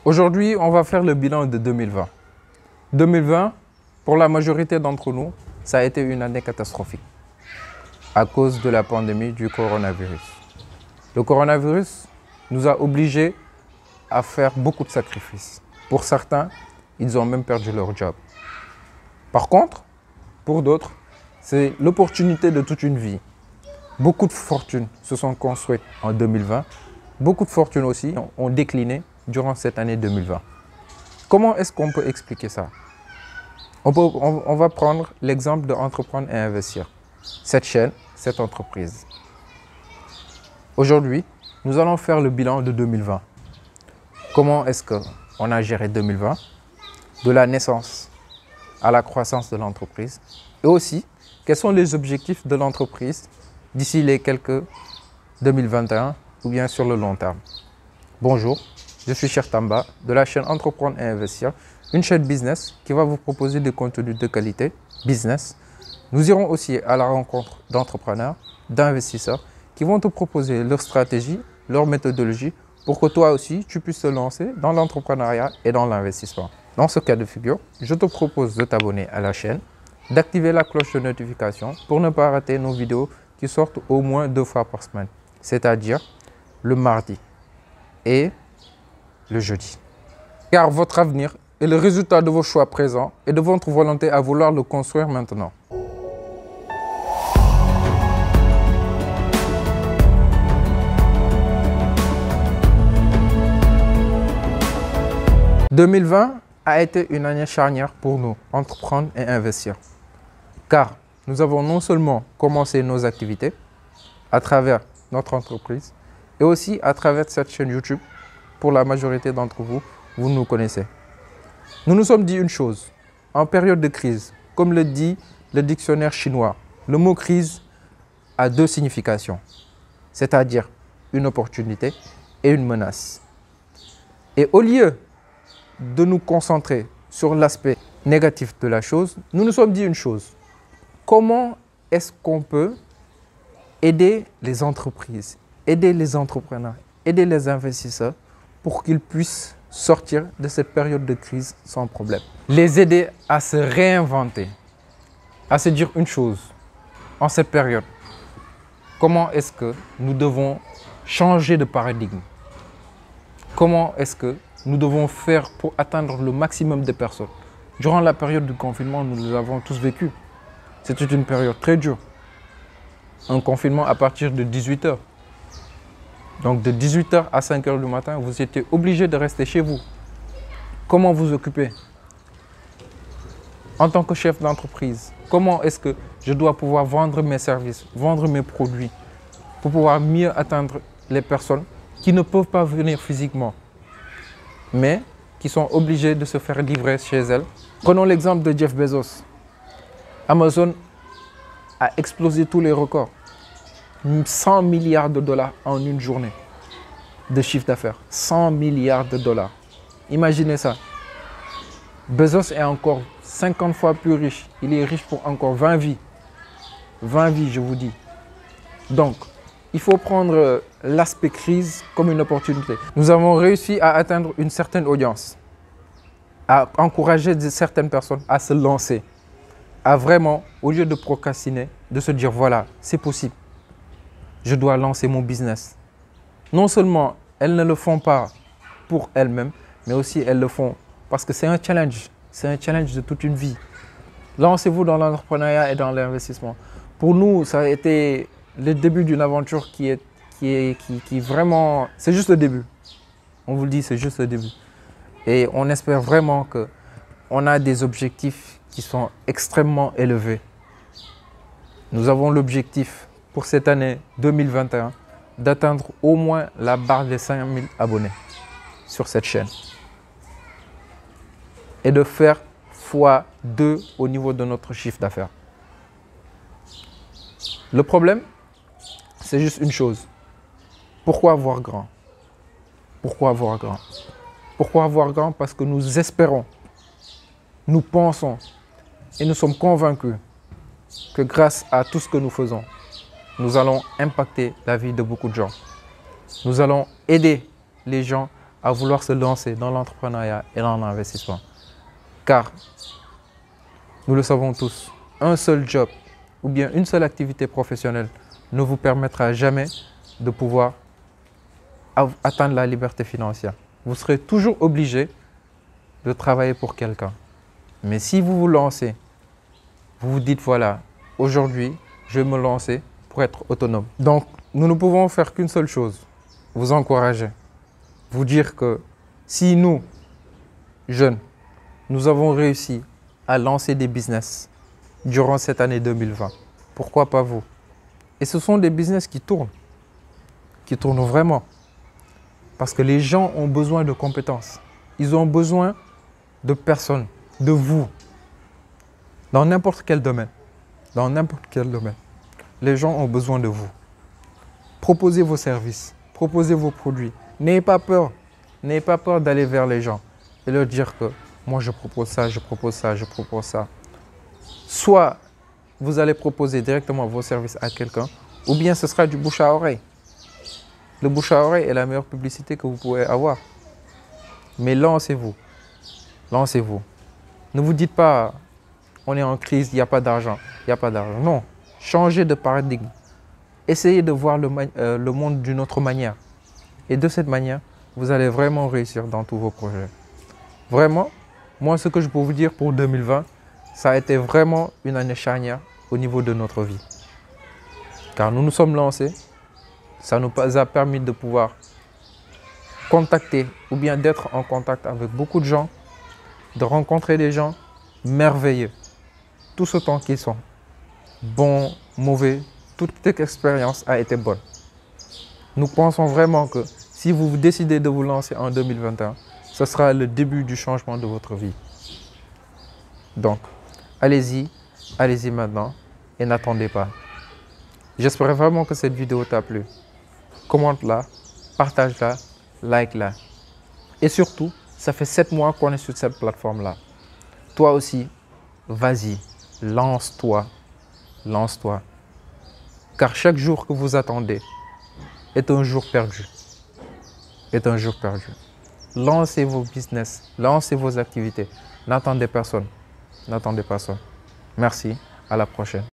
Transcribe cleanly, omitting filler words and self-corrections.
Aujourd'hui, on va faire le bilan de 2020. 2020, pour la majorité d'entre nous, ça a été une année catastrophique à cause de la pandémie du coronavirus. Le coronavirus nous a obligés à faire beaucoup de sacrifices. Pour certains, ils ont même perdu leur job. Par contre, pour d'autres, c'est l'opportunité de toute une vie. Beaucoup de fortunes se sont construites en 2020. Beaucoup de fortunes aussi ont décliné durant cette année 2020. Comment est-ce qu'on peut expliquer ça? On va prendre l'exemple de Entreprendre et Investir. Cette chaîne, cette entreprise. Aujourd'hui, nous allons faire le bilan de 2020. Comment est-ce qu'on a géré 2020? De la naissance à la croissance de l'entreprise. Et aussi, quels sont les objectifs de l'entreprise d'ici les quelques 2021 ou bien sur le long terme. Bonjour, je suis Cheikh Tamba de la chaîne Entreprendre et Investir, une chaîne business qui va vous proposer des contenus de qualité, business. Nous irons aussi à la rencontre d'entrepreneurs, d'investisseurs qui vont te proposer leur stratégie, leur méthodologie pour que toi aussi tu puisses te lancer dans l'entrepreneuriat et dans l'investissement. Dans ce cas de figure, je te propose de t'abonner à la chaîne, d'activer la cloche de notification pour ne pas rater nos vidéos qui sortent au moins 2 fois par semaine, c'est-à-dire le mardi et le jeudi. Car votre avenir est le résultat de vos choix présents et de votre volonté à vouloir le construire maintenant. « 2020 a été une année charnière pour nous, entreprendre et investir. Car nous avons non seulement commencé nos activités à travers notre entreprise et aussi à travers cette chaîne YouTube. Pour la majorité d'entre vous, vous nous connaissez. Nous nous sommes dit une chose, en période de crise, comme le dit le dictionnaire chinois, le mot crise a 2 significations, c'est-à-dire une opportunité et une menace. Et au lieu de nous concentrer sur l'aspect négatif de la chose, nous nous sommes dit une chose. Comment est-ce qu'on peut aider les entreprises, aider les entrepreneurs, aider les investisseurs pour qu'ils puissent sortir de cette période de crise sans problème? Les aider à se réinventer, à se dire une chose en cette période. Comment est-ce que nous devons changer de paradigme? Comment est-ce que nous devons faire pour atteindre le maximum de personnes? Durant la période du confinement, nous l'avons tous vécu. C'était une période très dure. Un confinement à partir de 18 h. Donc de 18 h à 5 h du matin, vous étiez obligé de rester chez vous. Comment vous occuper? En tant que chef d'entreprise, comment est-ce que je dois pouvoir vendre mes services, vendre mes produits pour pouvoir mieux atteindre les personnes qui ne peuvent pas venir physiquement, mais qui sont obligées de se faire livrer chez elles? Prenons l'exemple de Jeff Bezos. Amazon a explosé tous les records. 100 milliards de dollars en une journée de chiffre d'affaires. 100 milliards de dollars. Imaginez ça. Bezos est encore 50 fois plus riche. Il est riche pour encore 20 vies. 20 vies, je vous dis. Donc, il faut prendre l'aspect crise comme une opportunité. Nous avons réussi à atteindre une certaine audience, à encourager certaines personnes à se lancer, à vraiment, au lieu de procrastiner, de se dire voilà, c'est possible. Je dois lancer mon business. Non seulement elles ne le font pas pour elles-mêmes, mais aussi elles le font parce que c'est un challenge. C'est un challenge de toute une vie. Lancez-vous dans l'entrepreneuriat et dans l'investissement. Pour nous, ça a été le début d'une aventure qui vraiment... C'est juste le début. On vous le dit, c'est juste le début. Et on espère vraiment qu'on a des objectifs qui sont extrêmement élevés. Nous avons l'objectif pour cette année 2021 d'atteindre au moins la barre des 5000 abonnés sur cette chaîne et de faire x2 au niveau de notre chiffre d'affaires. Le problème, c'est juste une chose. Pourquoi voir grand? Pourquoi voir grand? Pourquoi voir grand? Parce que nous espérons, nous pensons et nous sommes convaincus que grâce à tout ce que nous faisons, nous allons impacter la vie de beaucoup de gens. Nous allons aider les gens à vouloir se lancer dans l'entrepreneuriat et dans l'investissement. Car, nous le savons tous, un seul job ou bien une seule activité professionnelle ne vous permettra jamais de pouvoir atteindre la liberté financière. Vous serez toujours obligé de travailler pour quelqu'un. Mais si vous vous lancez, vous vous dites, voilà, aujourd'hui, je vais me lancer pour être autonome. Donc, nous ne pouvons faire qu'une seule chose, vous encourager, vous dire que si nous, jeunes, nous avons réussi à lancer des business durant cette année 2020, pourquoi pas vous? Et ce sont des business qui tournent vraiment. Parce que les gens ont besoin de compétences. Ils ont besoin de personnes, de vous, dans n'importe quel domaine. Dans n'importe quel domaine. Les gens ont besoin de vous. Proposez vos services, proposez vos produits. N'ayez pas peur. N'ayez pas peur d'aller vers les gens et leur dire que moi je propose ça, je propose ça, je propose ça. Soit vous allez proposer directement vos services à quelqu'un, ou bien ce sera du bouche à oreille. Le bouche à oreille est la meilleure publicité que vous pouvez avoir. Mais lancez-vous. Lancez-vous. Ne vous dites pas, on est en crise, il n'y a pas d'argent. Il n'y a pas d'argent. Non. Changez de paradigme. Essayez de voir le monde d'une autre manière. Et de cette manière, vous allez vraiment réussir dans tous vos projets. Vraiment, moi, ce que je peux vous dire pour 2020, ça a été vraiment une année charnière au niveau de notre vie. Car nous nous sommes lancés. Ça nous a permis de pouvoir contacter ou bien d'être en contact avec beaucoup de gens, de rencontrer des gens merveilleux, tout ce temps qu'ils sont, bons, mauvais, toute expérience a été bonne. Nous pensons vraiment que si vous décidez de vous lancer en 2021, ce sera le début du changement de votre vie. Donc, allez-y maintenant et n'attendez pas. J'espère vraiment que cette vidéo t'a plu. Commente-la, partage-la, like-la. Et surtout, ça fait 7 mois qu'on est sur cette plateforme-là. Toi aussi, vas-y, lance-toi, lance-toi. Car chaque jour que vous attendez est un jour perdu. Est un jour perdu. Lancez vos business, lancez vos activités. N'attendez personne. N'attendez personne. Merci, à la prochaine.